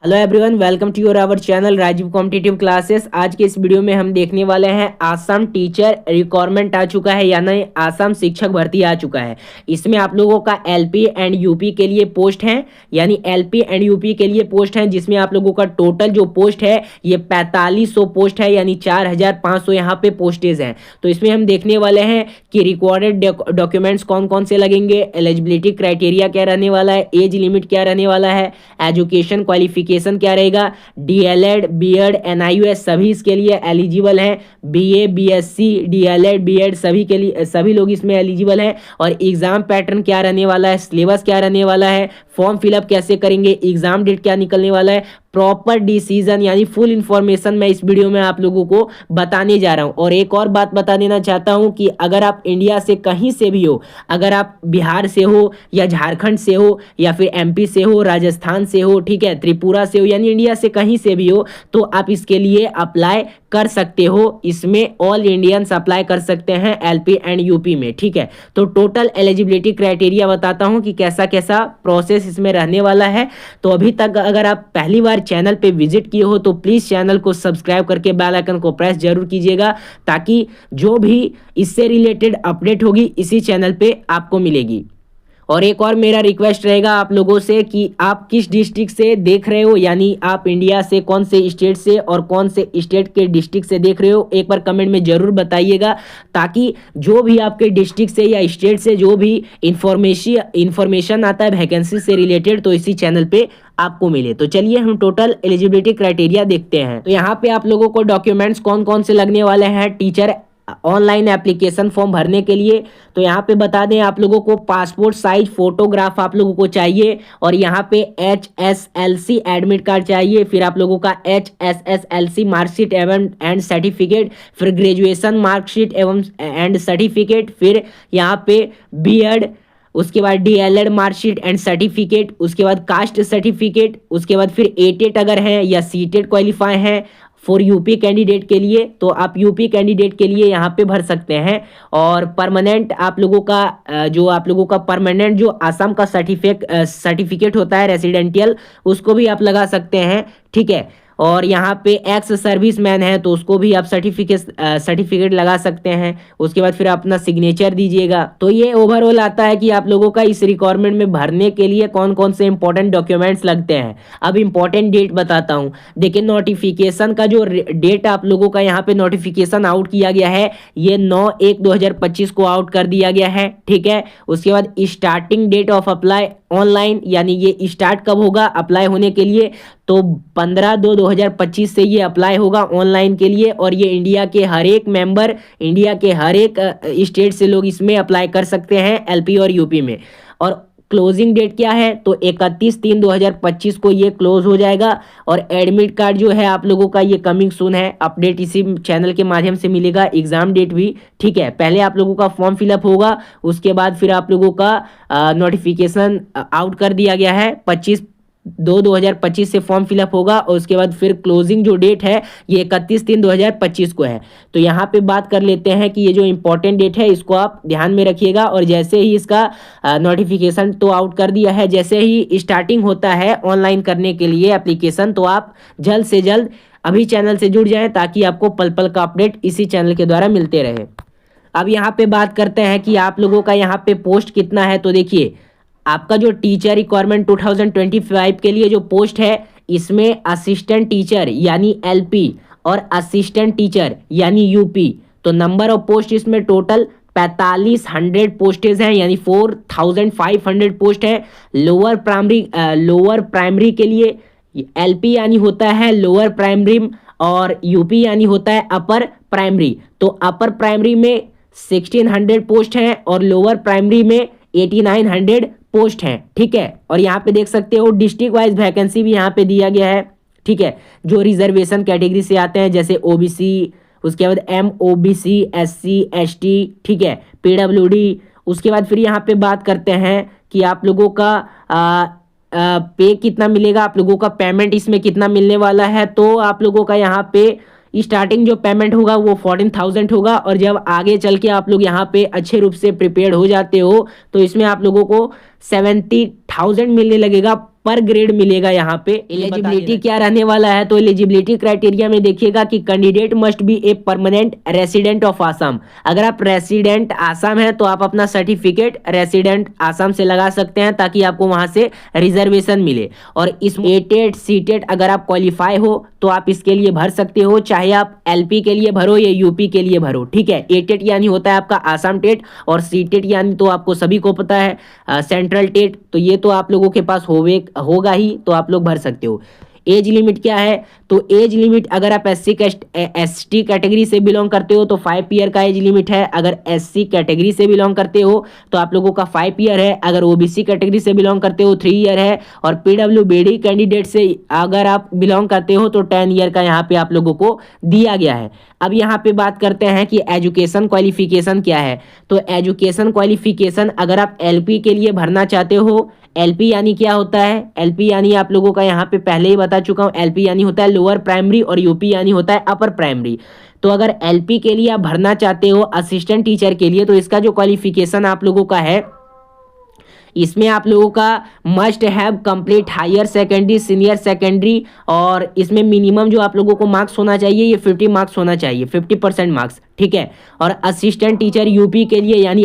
Hello everyone, welcome to your our channel Rajeev competitive classes. आज के इस वीडियो में हम देखने वाले हैं आसाम टीचर रिक्वायरमेंट आ चुका है, यानी आसाम शिक्षक भर्ती आ चुका है। इसमें आप लोगों का एलपी एंड यूपी के लिए पोस्ट है, यानी एलपी एंड यूपी के लिए पोस्ट है, जिसमें आप लोगों का टोटल जो पोस्ट है ये 4500 पोस्ट है, यानी 4500 यहाँ पे पोस्टेज हैं। तो इसमें हम देखने वाले हैं कि रिक्वायर्ड डॉक्यूमेंट्स कौन कौन से लगेंगे, एलिजिबिलिटी क्राइटेरिया क्या रहने वाला है, एज लिमिट क्या रहने वाला है, एजुकेशन क्वालिफिकेशन क्या रहेगा, डीएलएड बीएड एनआईयूएस सभी इसके लिए एलिजिबल हैं, बीए बीएससी डीएलएड बीएड सभी के लिए सभी लोग इसमें एलिजिबल हैं। और एग्जाम पैटर्न क्या रहने वाला है, सिलेबस क्या रहने वाला है, फॉर्म फिलअप कैसे करेंगे, एग्जाम डेट क्या निकलने वाला है, प्रॉपर डिसीजन यानी फुल इंफॉर्मेशन मैं इस वीडियो में आप लोगों को बताने जा रहा हूं। और एक और बात बता देना चाहता हूं कि अगर आप इंडिया से कहीं से भी हो, अगर आप बिहार से हो या झारखंड से हो या फिर एमपी से हो, राजस्थान से हो, ठीक है, त्रिपुरा से हो, यानी इंडिया से कहीं से भी हो, तो आप इसके लिए अप्लाई कर सकते हो। इसमें ऑल इंडियंस अप्लाई कर सकते हैं एलपी एंड यूपी में, ठीक है। तो टोटल एलिजिबिलिटी क्राइटेरिया बताता हूं कि कैसा कैसा प्रोसेस इसमें रहने वाला है। तो अभी तक अगर आप पहली बार चैनल पे विजिट किए हो तो प्लीज चैनल को सब्सक्राइब करके बेल आइकन को प्रेस जरूर कीजिएगा, ताकि जो भी इससे रिलेटेड अपडेट होगी इसी चैनल पे आपको मिलेगी। और एक और मेरा रिक्वेस्ट रहेगा आप लोगों से कि आप किस डिस्ट्रिक्ट से देख रहे हो, यानी आप इंडिया से कौन से स्टेट से और कौन से स्टेट के डिस्ट्रिक्ट से देख रहे हो, एक बार कमेंट में जरूर बताइएगा, ताकि जो भी आपके डिस्ट्रिक्ट से या स्टेट से जो भी इंफॉर्मेशन आता है वैकेंसी से रिलेटेड, तो इसी चैनल पे आपको मिले। तो चलिए हम टोटल एलिजिबिलिटी क्राइटेरिया देखते हैं। तो यहाँ पे आप लोगों को डॉक्यूमेंट्स कौन कौन से लगने वाले हैं टीचर ऑनलाइन एप्लीकेशन फॉर्म भरने के लिए। तो यहाँ पे बता दें आप लोगों को पासपोर्ट साइज फोटोग्राफ आप लोगों को चाहिए, और यहाँ पे HSLC एडमिट कार्ड चाहिए, फिर आप लोगों का HSSLC मार्कशीट एवं एंड सर्टिफिकेट, फिर ग्रेजुएशन मार्कशीट एवं एंड सर्टिफिकेट, फिर यहाँ पे बीएड, उसके बाद डीएलएड मार्कशीट एंड सर्टिफिकेट, उसके बाद कास्ट सर्टिफिकेट, उसके बाद फिर एटेट अगर हैं या सीटेट क्वालिफाई हैं फॉर यूपी कैंडिडेट के लिए, तो आप यूपी कैंडिडेट के लिए यहाँ पे भर सकते हैं। और परमानेंट आप लोगों का परमानेंट जो आसाम का सर्टिफिकेट होता है रेसिडेंटियल, उसको भी आप लगा सकते हैं, ठीक है। और यहाँ पे एक्स सर्विस मैन है तो उसको भी आप सर्टिफिकेट लगा सकते हैं। उसके बाद फिर अपना सिग्नेचर दीजिएगा। तो ये ओवरऑल आता है कि आप लोगों का इस रिक्वायरमेंट में भरने के लिए कौन कौन से इंपॉर्टेंट डॉक्यूमेंट्स लगते हैं। अब इंपॉर्टेंट डेट बताता हूँ। देखिए, नोटिफिकेशन का जो डेट आप लोगों का यहाँ पे नोटिफिकेशन आउट किया गया है, ये 9/1/2025 को आउट कर दिया गया है, ठीक है। उसके बाद starting date of apply online, यानी ये स्टार्ट कब होगा अप्लाई होने के लिए, तो 15/2/2025 से ये अप्लाई होगा ऑनलाइन के लिए। और ये इंडिया के हर एक स्टेट से लोग इसमें अप्लाई कर सकते हैं एलपी और यूपी में। और क्लोजिंग डेट क्या है, तो 31/3/2025 को ये क्लोज हो जाएगा। और एडमिट कार्ड जो है आप लोगों का ये कमिंग सून है, अपडेट इसी चैनल के माध्यम से मिलेगा, एग्जाम डेट भी, ठीक है। पहले आप लोगों का फॉर्म फिलअप होगा, उसके बाद फिर आप लोगों का नोटिफिकेशन आउट कर दिया गया है, 25/2/2025 से फॉर्म फिलअप होगा। और उसके बाद फिर क्लोजिंग जो डेट है ये 31/3/2025 को है। तो यहाँ पे बात कर लेते हैं कि ये जो इंपॉर्टेंट डेट है इसको आप ध्यान में रखिएगा। और जैसे ही इसका नोटिफिकेशन तो आउट कर दिया है, जैसे ही स्टार्टिंग होता है ऑनलाइन करने के लिए एप्लीकेशन, तो आप जल्द से जल्द अभी चैनल से जुड़ जाएं, ताकि आपको पल पल का अपडेट इसी चैनल के द्वारा मिलते रहे। अब यहाँ पे बात करते हैं कि आप लोगों का यहाँ पे पोस्ट कितना है। तो देखिए, आपका जो टीचर रिक्वायरमेंट 2025 के लिए जो पोस्ट है, इसमें असिस्टेंट टीचर यानी एलपी और असिस्टेंट टीचर यानी यूपी, तो नंबर ऑफ पोस्ट इसमें टोटल 4500 पोस्टेज हैं, यानी 4500 पोस्ट है। लोअर प्राइमरी के लिए एलपी यानी होता है लोअर प्राइमरी, और यूपी यानी होता है अपर प्राइमरी। तो अपर प्राइमरी में 1600 पोस्ट हैं और लोअर प्राइमरी में 8900 पोस्ट हैं, ठीक है। और यहाँ पे देख सकते हो डिस्ट्रिक्ट वाइज वैकेंसी भी यहाँ पे दिया गया है, ठीक है। जो रिजर्वेशन कैटेगरी से आते हैं, जैसे ओबीसी, उसके बाद MOBC, SC ST, ठीक है, PWD। उसके बाद फिर यहाँ पे बात करते हैं कि आप लोगों का पे कितना मिलेगा, आप लोगों का पेमेंट इसमें कितना मिलने वाला है। तो आप लोगों का यहाँ पे स्टार्टिंग जो पेमेंट होगा वो 14,000 होगा, और जब आगे चल के आप लोग यहाँ पे अच्छे रूप से प्रिपेयर्ड हो जाते हो तो इसमें आप लोगों को 1000 मिलने लगेगा पर ग्रेड मिलेगा। यहाँ पे एलिजिबिलिटी क्या रहने वाला है, तो एलिजिबिलिटी क्राइटेरिया में देखिएगा कि candidate must be a permanent resident of Assam. अगर आप रेसिडेंट आसाम है तो आप अपना सर्टिफिकेट रेसिडेंट आसाम से लगा सकते हैं ताकि आपको वहां से रिजर्वेशन मिले। और इस एटेट सीटेट अगर आप क्वालिफाई हो तो आप इसके लिए भर सकते हो, चाहे आप एलपी के लिए भरो या यूपी के लिए भरो, ठीक है। एटेट यानी होता है आपका आसाम टेट, और सीटेट यानी तो आपको सभी को पता है सेंट्रल टेट, तो ये तो आप लोगों के पास होगा ही, तो आप लोग भर सकते हो। एज लिमिट क्या है, तो एज लिमिट अगर आप एसटी कैटेगरी से बिलोंग करते हो तो 5 ईयर का एज लिमिट है। अगर एससी कैटेगरी से बिलोंग करते हो तो आप लोगों का 5 ईयर है। अगर ओबीसी कैटेगरी से बिलोंग करते हो 3 ईयर है। और पीडब्ल्यूबीडी कैंडिडेट से अगर आप बिलोंग करते हो तो 10 ईयर का यहाँ पे आप लोगों को दिया गया है। अब यहाँ पे बात करते हैं कि एजुकेशन क्वालिफिकेशन क्या है, तो एजुकेशन क्वालिफिकेशन अगर आप एलपी के लिए भरना चाहते हो, एलपी यानी क्या होता है, एलपी यानी आप लोगों का यहाँ पे पहले ही बता चुका हूँ, एलपी यानी होता है लोअर प्राइमरी और यूपी यानी होता है अपर प्राइमरी। तो अगर एलपी के लिए आप भरना चाहते हो असिस्टेंट टीचर के लिए, तो इसका जो क्वालिफिकेशन आप लोगों का है, इसमें आप लोगों का must have complete higher secondary senior secondary, और इसमें मिनिमम जो आप लोगों को मार्क्स होना चाहिए ये 50 मार्क्स होना चाहिए, 50% मार्क्स, ठीक है। और असिस्टेंट टीचर यूपी के लिए यानी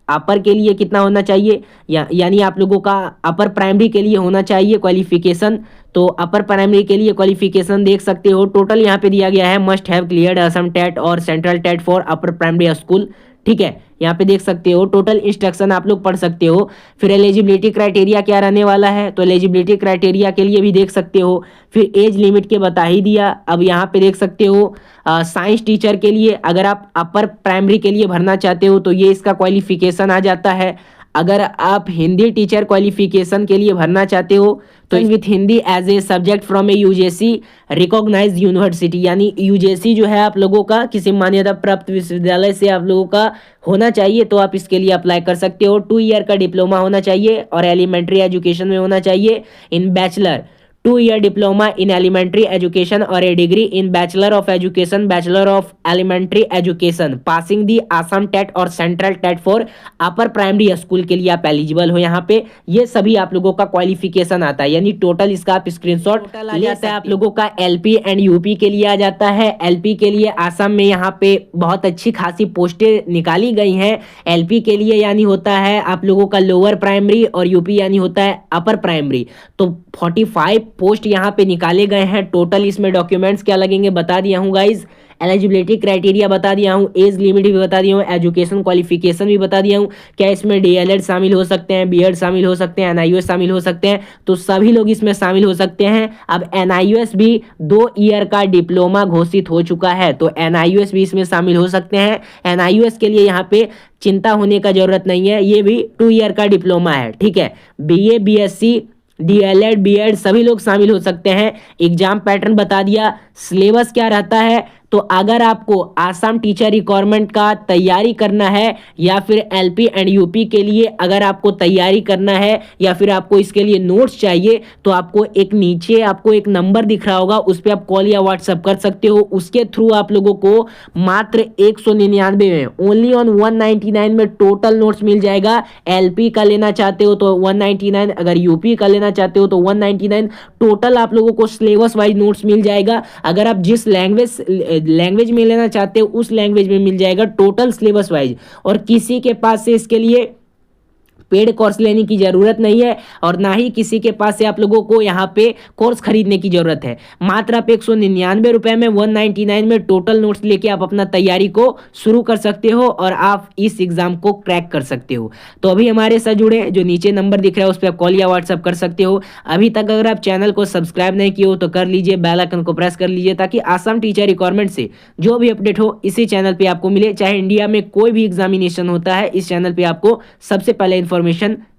अपर के लिए कितना होना चाहिए, यानी आप लोगों का अपर प्राइमरी के लिए होना चाहिए क्वालिफिकेशन। तो अपर प्राइमरी के लिए क्वालिफिकेशन देख सकते हो, टोटल यहाँ पे दिया गया है must have cleared Assam TET और central TET for upper primary school, ठीक है। यहाँ पे देख सकते हो टोटल इंस्ट्रक्शन आप लोग पढ़ सकते हो। फिर एलिजिबिलिटी क्राइटेरिया क्या रहने वाला है, तो एलिजिबिलिटी क्राइटेरिया के लिए भी देख सकते हो। फिर एज लिमिट के बता ही दिया। अब यहाँ पे देख सकते हो साइंस टीचर के लिए अगर आप अपर प्राइमरी के लिए भरना चाहते हो तो ये इसका क्वालिफिकेशन आ जाता है। अगर आप हिंदी टीचर क्वालिफिकेशन के लिए भरना चाहते हो तो with Hindi as a subject from a UGC recognised university, यानी यूजेसी जो है आप लोगों का किसी मान्यता प्राप्त विश्वविद्यालय से आप लोगों का होना चाहिए, तो आप इसके लिए अप्लाई कर सकते हो। 2 ईयर का डिप्लोमा होना चाहिए और एलिमेंट्री एजुकेशन में होना चाहिए in bachelor, 2 year diploma in elementary education और a degree in bachelor of education, bachelor of elementary education, passing the Assam TET और central TET for upper primary school के लिए आप एलिजिबल हो। यहाँ पे ये सभी आप लोगों का क्वालिफिकेशन आता है, यानी टोटल इसका आप स्क्रीनशॉट ले जाता है। आप लोगों का एलपी एंड यूपी के लिए आ जाता है। एलपी के लिए आसाम में यहाँ पे बहुत अच्छी खासी पोस्टें निकाली गई हैं। एलपी के लिए यानी होता है आप लोगों का लोअर प्राइमरी और यूपी यानी होता है अपर प्राइमरी। तो 45 पोस्ट यहाँ पे निकाले गए हैं टोटल। इसमें डॉक्यूमेंट्स क्या लगेंगे बता दिया हूँ गाइज, एलिजिबिलिटी क्राइटेरिया बता दिया हूँ, एज लिमिट भी बता दिया हूँ, एजुकेशन क्वालिफिकेशन भी बता दिया हूँ। क्या इसमें डीएलएड शामिल हो सकते हैं, बीएड शामिल हो सकते हैं, एनआईयूएस शामिल हो सकते हैं, तो सभी लोग इसमें शामिल हो सकते हैं। अब एनआईयूएस भी 2 ईयर का डिप्लोमा घोषित हो चुका है, तो एनआईयूएस भी इसमें शामिल हो सकते हैं। एनआईयूएस के लिए यहाँ पे चिंता होने का जरूरत नहीं है, ये भी 2 ईयर का डिप्लोमा है, ठीक है। बीए बीएससी डीएलएड बीएड सभी लोग शामिल हो सकते हैं। एग्जाम पैटर्न बता दिया। सिलेबस क्या रहता है, तो अगर आपको आसाम टीचर रिक्वायरमेंट का तैयारी करना है या फिर एलपी एंड यूपी के लिए अगर आपको तैयारी करना है या फिर आपको इसके लिए नोट्स चाहिए, तो आपको एक नीचे आपको एक नंबर दिख रहा होगा, उस पर आप कॉल या व्हाट्सएप कर सकते हो। उसके थ्रू आप लोगों को मात्र 199 में, ओनली ऑन 199 में टोटल नोट्स मिल जाएगा। एलपी का लेना चाहते हो तो 199, अगर यूपी का लेना चाहते हो तो 199, टोटल आप लोगों को सिलेबस वाइज नोट्स मिल जाएगा। अगर आप जिस लैंग्वेज में लेना चाहते हो उस लैंग्वेज में मिल जाएगा टोटल सिलेबस वाइज। और किसी के पास से इसके लिए पेड कोर्स लेने की जरूरत नहीं है और ना ही किसी के पास से आप लोगों को यहाँ पे कोर्स खरीदने की जरूरत है। मात्र आप 199 रुपए में 199 में टोटल नोट्स लेके आप अपना तैयारी को शुरू कर सकते हो और आप इस एग्जाम को क्रैक कर सकते हो। तो अभी हमारे साथ जुड़े, जो नीचे नंबर दिख रहा है उस पर आप कॉल या व्हाट्सअप कर सकते हो। अभी तक अगर आप चैनल को सब्सक्राइब नहीं किए हो तो कर लीजिए, बेल आइकन को प्रेस कर लीजिए ताकि आसाम टीचर रिक्वायरमेंट से जो भी अपडेट हो इसी चैनल पे आपको मिले। चाहे इंडिया में कोई भी एग्जामिनेशन होता है, इस चैनल पे आपको सबसे पहले इन्फॉर्मेशन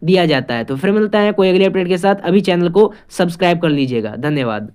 दिया जाता है। तो फिर मिलता है कोई अगले अपडेट के साथ। अभी चैनल को सब्सक्राइब कर लीजिएगा। धन्यवाद।